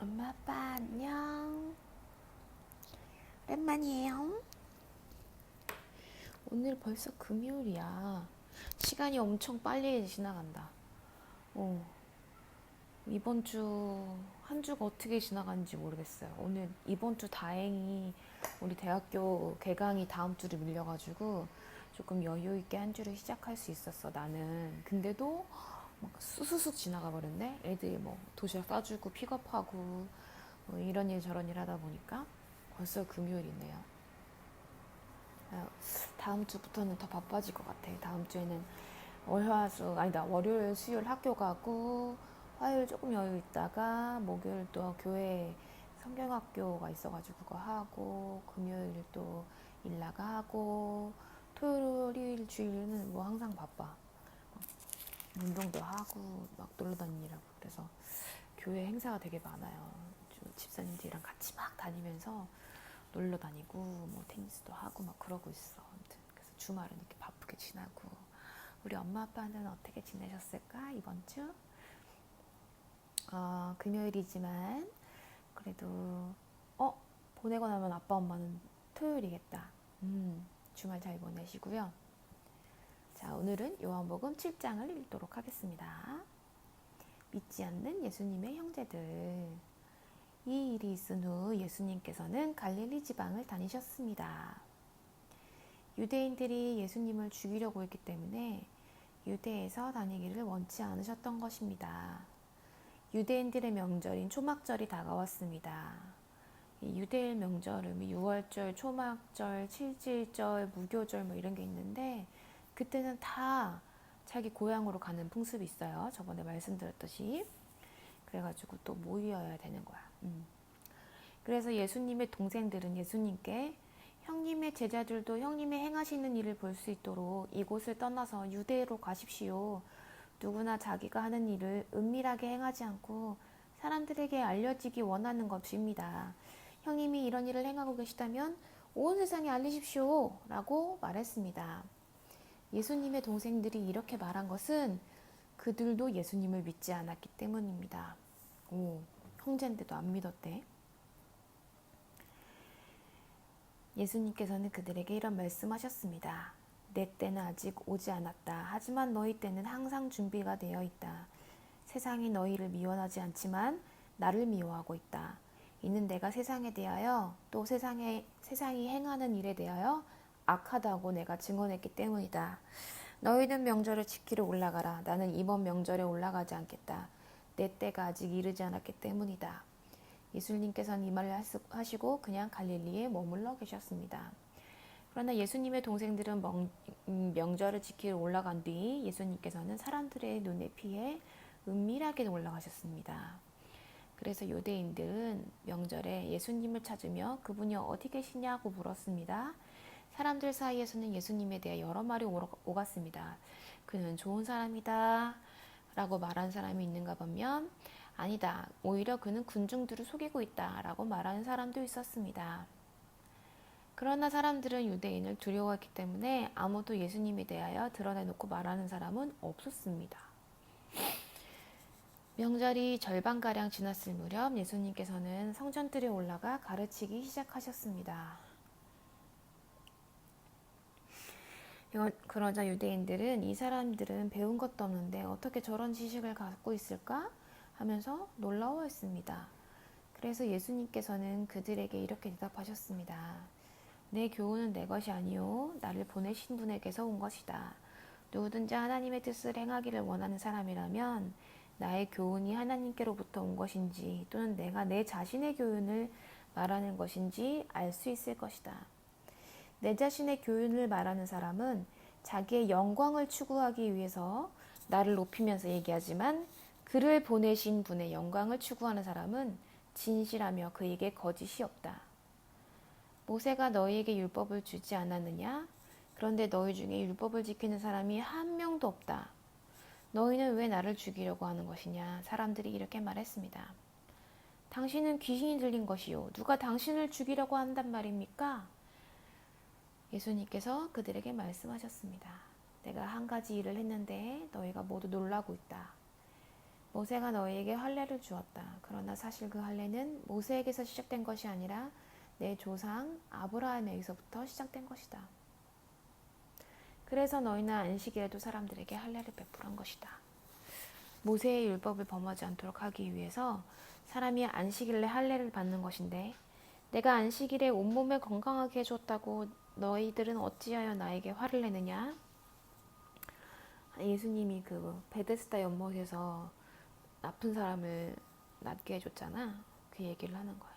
엄마 아빠 안녕. 오랜만이에요. 오늘 벌써 금요일이야. 시간이 엄청 빨리 지나간다. 어, 이번 주 한 주가 어떻게 지나가는지 모르겠어요. 오늘 이번 주 다행히 우리 대학교 개강이 다음 주로 밀려가지고 조금 여유 있게 한 주를 시작할 수 있었어 나는. 근데도 막 수수숙 지나가 버렸네. 애들이 뭐 도시락 싸주고 픽업하고 뭐 이런 일 저런 일 하다 보니까 벌써 금요일이네요. 아, 다음 주부터는 더 바빠질 것 같아. 다음 주에는 월화수 아니다 월요일 수요일 학교 가고 화요일 조금 여유 있다가 목요일 또 교회 성경학교가 있어가지고 그거 하고 금요일 또 일 나가고 토요일 일요일 주일은 뭐 항상 바빠. 운동도 하고 막 놀러 다니느라고. 그래서 교회 행사가 되게 많아요. 집사님들이랑 같이 막 다니면서 놀러 다니고 뭐 테니스도 하고 막 그러고 있어. 아무튼 그래서 주말은 이렇게 바쁘게 지나고. 우리 엄마 아빠는 어떻게 지내셨을까 이번 주? 금요일이지만 그래도 어 보내고 나면 아빠 엄마는 토요일이겠다. 주말 잘 보내시고요. 자, 오늘은 요한복음 7장을 읽도록 하겠습니다. 믿지 않는 예수님의 형제들. 이 일이 있은 후 예수님께서는 갈릴리 지방을 다니셨습니다. 유대인들이 예수님을 죽이려고 했기 때문에 유대에서 다니기를 원치 않으셨던 것입니다. 유대인들의 명절인 초막절이 다가왔습니다. 유대인 명절은 유월절, 초막절, 칠칠절, 무교절 뭐 이런 게 있는데 그때는 다 자기 고향으로 가는 풍습이 있어요. 저번에 말씀드렸듯이. 그래가지고 또 모여야 되는 거야. 그래서 예수님의 동생들은 예수님께 형님의 제자들도 형님의 행하시는 일을 볼 수 있도록 이곳을 떠나서 유대로 가십시오. 누구나 자기가 하는 일을 은밀하게 행하지 않고 사람들에게 알려지기 원하는 것입니다. 형님이 이런 일을 행하고 계시다면 온 세상에 알리십시오. 라고 말했습니다. 예수님의 동생들이 이렇게 말한 것은 그들도 예수님을 믿지 않았기 때문입니다. 오, 형제인데도 안 믿었대. 예수님께서는 그들에게 이런 말씀하셨습니다. 내 때는 아직 오지 않았다. 하지만 너희 때는 항상 준비가 되어 있다. 세상이 너희를 미워하지 않지만 나를 미워하고 있다. 이는 내가 세상에 대하여 또 세상이 행하는 일에 대하여 악하다고 내가 증언했기 때문이다. 너희는 명절을 지키러 올라가라. 나는 이번 명절에 올라가지 않겠다. 내 때가 아직 이르지 않았기 때문이다. 예수님께서는 이 말을 하시고 그냥 갈릴리에 머물러 계셨습니다. 그러나 예수님의 동생들은 명절을 지키러 올라간 뒤 예수님께서는 사람들의 눈에 피해 은밀하게 올라가셨습니다. 그래서 유대인들은 명절에 예수님을 찾으며 그분이 어디 계시냐고 물었습니다. 사람들 사이에서는 예수님에 대해 여러 말이 오갔습니다. 그는 좋은 사람이다 라고 말한 사람이 있는가 보면 아니다. 오히려 그는 군중들을 속이고 있다 라고 말하는 사람도 있었습니다. 그러나 사람들은 유대인을 두려워했기 때문에 아무도 예수님에 대하여 드러내놓고 말하는 사람은 없었습니다. 명절이 절반가량 지났을 무렵 예수님께서는 성전뜰에 올라가 가르치기 시작하셨습니다. 그러자 유대인들은 이 사람들은 배운 것도 없는데 어떻게 저런 지식을 갖고 있을까 하면서 놀라워했습니다. 그래서 예수님께서는 그들에게 이렇게 대답하셨습니다. 내 교훈은 내 것이 아니요 나를 보내신 분에게서 온 것이다. 누구든지 하나님의 뜻을 행하기를 원하는 사람이라면 나의 교훈이 하나님께로부터 온 것인지 또는 내가 내 자신의 교훈을 말하는 것인지 알 수 있을 것이다. 내 자신의 교훈을 말하는 사람은 자기의 영광을 추구하기 위해서 나를 높이면서 얘기하지만 그를 보내신 분의 영광을 추구하는 사람은 진실하며 그에게 거짓이 없다. 모세가 너희에게 율법을 주지 않았느냐? 그런데 너희 중에 율법을 지키는 사람이 한 명도 없다. 너희는 왜 나를 죽이려고 하는 것이냐? 사람들이 이렇게 말했습니다. 당신은 귀신이 들린 것이요. 누가 당신을 죽이려고 한단 말입니까? 예수님께서 그들에게 말씀하셨습니다. 내가 한 가지 일을 했는데 너희가 모두 놀라고 있다. 모세가 너희에게 할례를 주었다. 그러나 사실 그 할례는 모세에게서 시작된 것이 아니라 내 조상 아브라함에게서부터 시작된 것이다. 그래서 너희는 안식일에도 사람들에게 할례를 베풀은 것이다. 모세의 율법을 범하지 않도록 하기 위해서 사람이 안식일에 할례를 받는 것인데 내가 안식일에 온몸을 건강하게 해줬다고 너희들은 어찌하여 나에게 화를 내느냐? 예수님이 그 베데스다 연못에서 아픈 사람을 낫게 해줬잖아. 그 얘기를 하는 거야.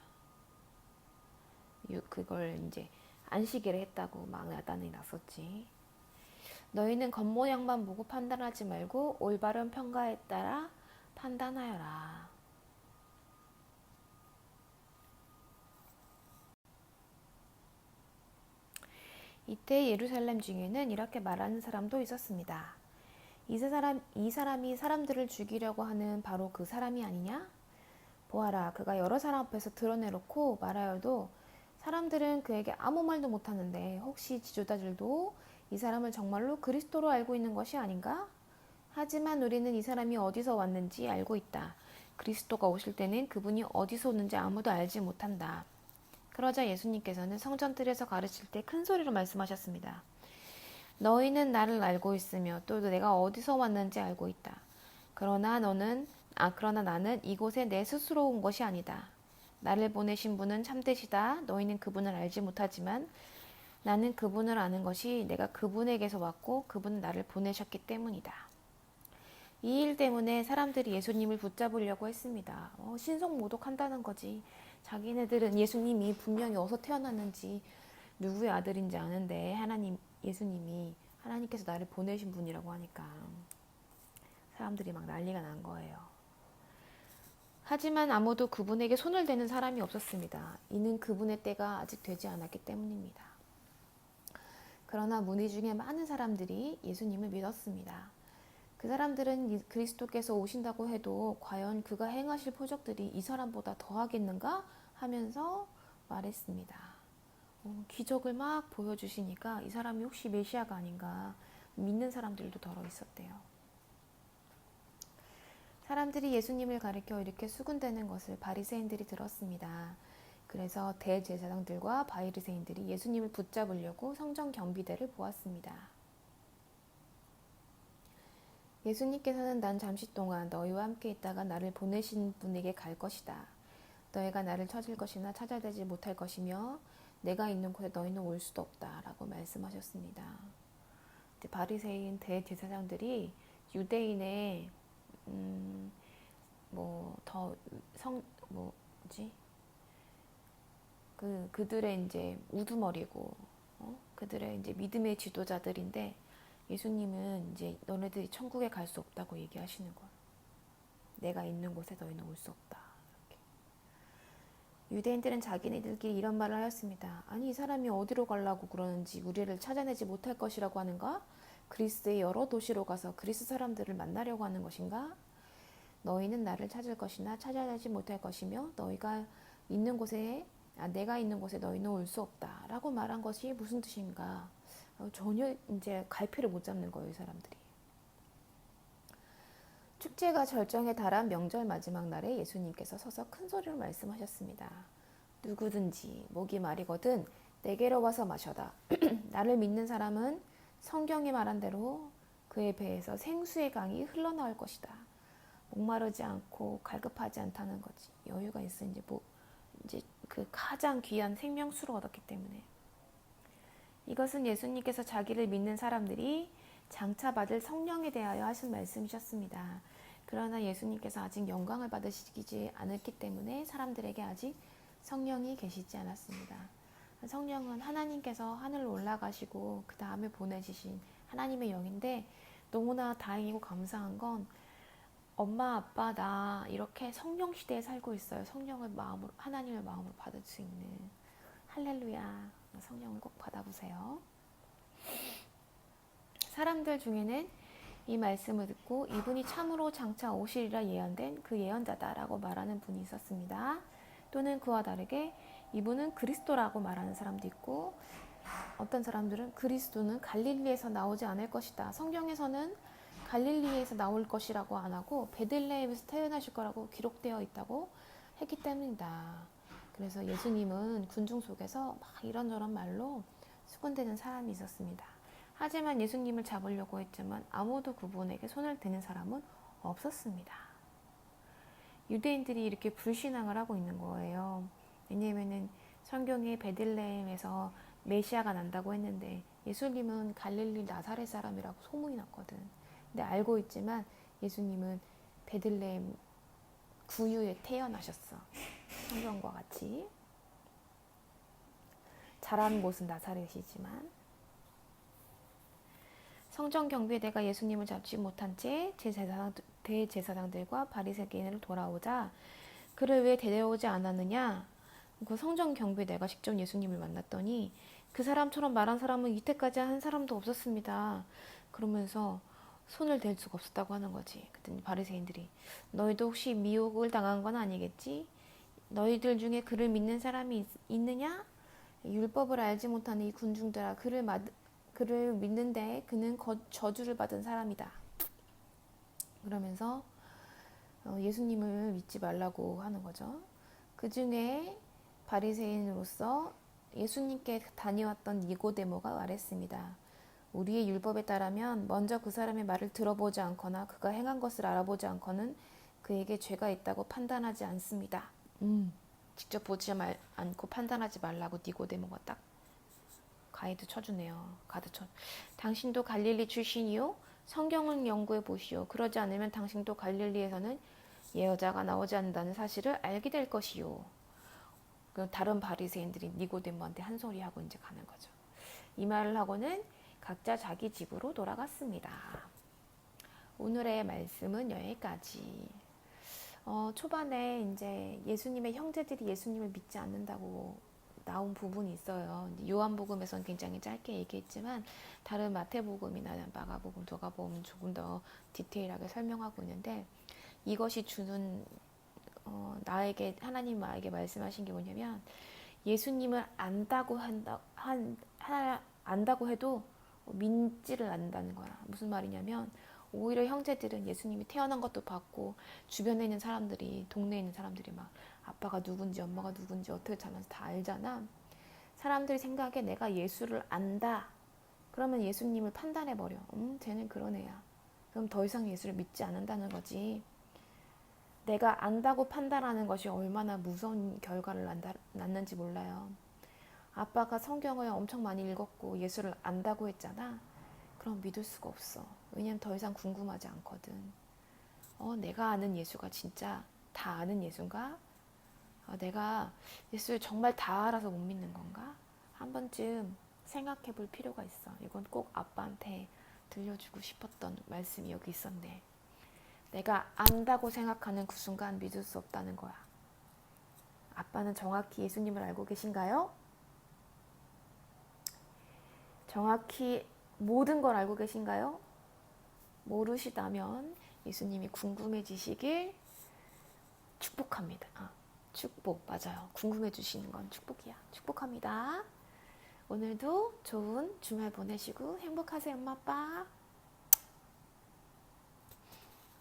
그걸 이제 안식일에 했다고 막 야단이 났었지. 너희는 겉모양만 보고 판단하지 말고 올바른 평가에 따라 판단하여라. 이때 예루살렘 중에는 이렇게 말하는 사람도 있었습니다. 이 사람이 사람들을 죽이려고 하는 바로 그 사람이 아니냐? 보아라, 그가 여러 사람 앞에서 드러내놓고 말하여도 사람들은 그에게 아무 말도 못하는데 혹시 지도자들도 이 사람을 정말로 그리스도로 알고 있는 것이 아닌가? 하지만 우리는 이 사람이 어디서 왔는지 알고 있다. 그리스도가 오실 때는 그분이 어디서 오는지 아무도 알지 못한다. 그러자 예수님께서는 성전뜰에서 가르칠 때 큰 소리로 말씀하셨습니다. 너희는 나를 알고 있으며 또 내가 어디서 왔는지 알고 있다. 그러나 나는 이곳에 내 스스로 온 것이 아니다. 나를 보내신 분은 참되시다. 너희는 그분을 알지 못하지만 나는 그분을 아는 것이 내가 그분에게서 왔고 그분은 나를 보내셨기 때문이다. 이 일 때문에 사람들이 예수님을 붙잡으려고 했습니다. 신성모독한다는 거지. 자기네들은 예수님이 분명히 어디서 태어났는지 누구의 아들인지 아는데 예수님이 하나님께서 나를 보내신 분이라고 하니까 사람들이 막 난리가 난 거예요. 하지만 아무도 그분에게 손을 대는 사람이 없었습니다. 이는 그분의 때가 아직 되지 않았기 때문입니다. 그러나 무리 중에 많은 사람들이 예수님을 믿었습니다. 그 사람들은 그리스도께서 오신다고 해도 과연 그가 행하실 표적들이 이 사람보다 더하겠는가 하면서 말했습니다. 기적을 막 보여주시니까 이 사람이 혹시 메시아가 아닌가 믿는 사람들도 더러 있었대요. 사람들이 예수님을 가리켜 이렇게 수군대는 것을 바리새인들이 들었습니다. 그래서 대제사장들과 바리새인들이 예수님을 붙잡으려고 성전 경비대를 보았습니다. 예수님께서는 난 잠시 동안 너희와 함께 있다가 나를 보내신 분에게 갈 것이다. 너희가 나를 찾을 것이나 찾아내지 못할 것이며 내가 있는 곳에 너희는 올 수도 없다 라고 말씀하셨습니다. 바리새인 대제사장들이 유대인의 그들의 이제 우두머리고 그들의 이제 믿음의 지도자들인데 예수님은 이제 너네들이 천국에 갈 수 없다고 얘기하시는 거예요. 내가 있는 곳에 너희는 올 수 없다. 이렇게. 유대인들은 자기네들끼리 이런 말을 하였습니다. 아니 이 사람이 어디로 가려고 그러는지 우리를 찾아내지 못할 것이라고 하는가? 그리스의 여러 도시로 가서 그리스 사람들을 만나려고 하는 것인가? 너희는 나를 찾을 것이나 찾아내지 못할 것이며 내가 있는 곳에 너희는 올 수 없다 라고 말한 것이 무슨 뜻인가? 전혀 이제 갈피를 못 잡는 거예요, 이 사람들이. 축제가 절정에 달한 명절 마지막 날에 예수님께서 서서 큰 소리로 말씀하셨습니다. 누구든지 목이 마르거든 내게로 와서 마셔라. 나를 믿는 사람은 성경이 말한 대로 그의 배에서 생수의 강이 흘러나올 것이다. 목마르지 않고 갈급하지 않다는 거지. 여유가 있어 이제 그 가장 귀한 생명수를 얻었기 때문에. 이것은 예수님께서 자기를 믿는 사람들이 장차 받을 성령에 대하여 하신 말씀이셨습니다. 그러나 예수님께서 아직 영광을 받으시지 않았기 때문에 사람들에게 아직 성령이 계시지 않았습니다. 성령은 하나님께서 하늘로 올라가시고 그 다음에 보내주신 하나님의 영인데 너무나 다행이고 감사한 건 엄마 아빠 나 이렇게 성령 시대에 살고 있어요. 하나님을 마음으로 받을 수 있는 할렐루야. 성령을 꼭 받아보세요. 사람들 중에는 이 말씀을 듣고 이분이 참으로 장차 오시리라 예언된 그 예언자다라고 말하는 분이 있었습니다. 또는 그와 다르게 이분은 그리스도라고 말하는 사람도 있고 어떤 사람들은 그리스도는 갈릴리에서 나오지 않을 것이다. 성경에서는 갈릴리에서 나올 것이라고 안 하고 베들레헴에서 태어나실 거라고 기록되어 있다고 했기 때문이다. 그래서 예수님은 군중 속에서 막 이런저런 말로 수군대는 사람이 있었습니다. 하지만 예수님을 잡으려고 했지만 아무도 그분에게 손을 대는 사람은 없었습니다. 유대인들이 이렇게 불신앙을 하고 있는 거예요. 왜냐하면 성경에 베들레헴에서 메시아가 난다고 했는데 예수님은 갈릴리 나사렛 사람이라고 소문이 났거든. 근데 알고 있지만 예수님은 베들레헴 구유에 태어나셨어. 성경과 같이. 자란 곳은 나사렛이지만 성전 경비대가 예수님을 잡지 못한 채 대제사장들과 바리새인을 돌아오자 그를 왜 데려오지 않았느냐? 그 성전 경비대가 직접 예수님을 만났더니 그 사람처럼 말한 사람은 이때까지 한 사람도 없었습니다. 그러면서 손을 댈 수가 없었다고 하는 거지. 그랬더니 바리새인들이 너희도 혹시 미혹을 당한 건 아니겠지? 너희들 중에 그를 믿는 사람이 있느냐? 율법을 알지 못하는 이 군중들아 그를 믿는데 그는 저주를 받은 사람이다. 그러면서 예수님을 믿지 말라고 하는 거죠. 그 중에 바리새인으로서 예수님께 다녀왔던 니고데모가 말했습니다. 우리의 율법에 따르면 먼저 그 사람의 말을 들어보지 않거나 그가 행한 것을 알아보지 않고는 그에게 죄가 있다고 판단하지 않습니다. 직접 보지 않고 판단하지 말라고 니고데모가 딱 가이드 쳐주네요. 당신도 갈릴리 출신이요? 성경을 연구해 보시오. 그러지 않으면 당신도 갈릴리에서는 예언자가 나오지 않는다는 사실을 알게 될 것이요. 다른 바리새인들이 니고데모한테 한 소리 하고 이제 가는 거죠. 이 말을 하고는 각자 자기 집으로 돌아갔습니다. 오늘의 말씀은 여기까지. 초반에 이제 예수님의 형제들이 예수님을 믿지 않는다고 나온 부분이 있어요. 요한복음에서는 굉장히 짧게 얘기했지만 다른 마태복음이나 마가복음, 누가복음은 조금 더 디테일하게 설명하고 있는데 이것이 주는 나에게 하나님 나에게 말씀하신 게 뭐냐면 예수님을 안다고 해도 믿지를 않는다는 거야. 무슨 말이냐면 오히려 형제들은 예수님이 태어난 것도 봤고 주변에 있는 사람들이 동네에 있는 사람들이 막 아빠가 누군지 엄마가 누군지 어떻게 자면서 다 알잖아. 사람들이 생각에 내가 예수를 안다. 그러면 예수님을 판단해버려. 쟤는 그런 애야. 그럼 더 이상 예수를 믿지 않는다는 거지. 내가 안다고 판단하는 것이 얼마나 무서운 결과를 낳는지 몰라요. 아빠가 성경을 엄청 많이 읽었고 예수를 안다고 했잖아. 그럼 믿을 수가 없어. 왜냐면 더 이상 궁금하지 않거든. 내가 아는 예수가 진짜 다 아는 예수인가? 내가 예수를 정말 다 알아서 못 믿는 건가? 한 번쯤 생각해 볼 필요가 있어. 이건 꼭 아빠한테 들려주고 싶었던 말씀이 여기 있었네. 내가 안다고 생각하는 그 순간 믿을 수 없다는 거야. 아빠는 정확히 예수님을 알고 계신가요? 정확히 모든 걸 알고 계신가요? 모르시다면 예수님이 궁금해지시길 축복합니다. 축복, 맞아요. 궁금해 주시는 건 축복이야. 축복합니다. 오늘도 좋은 주말 보내시고 행복하세요, 엄마, 아빠.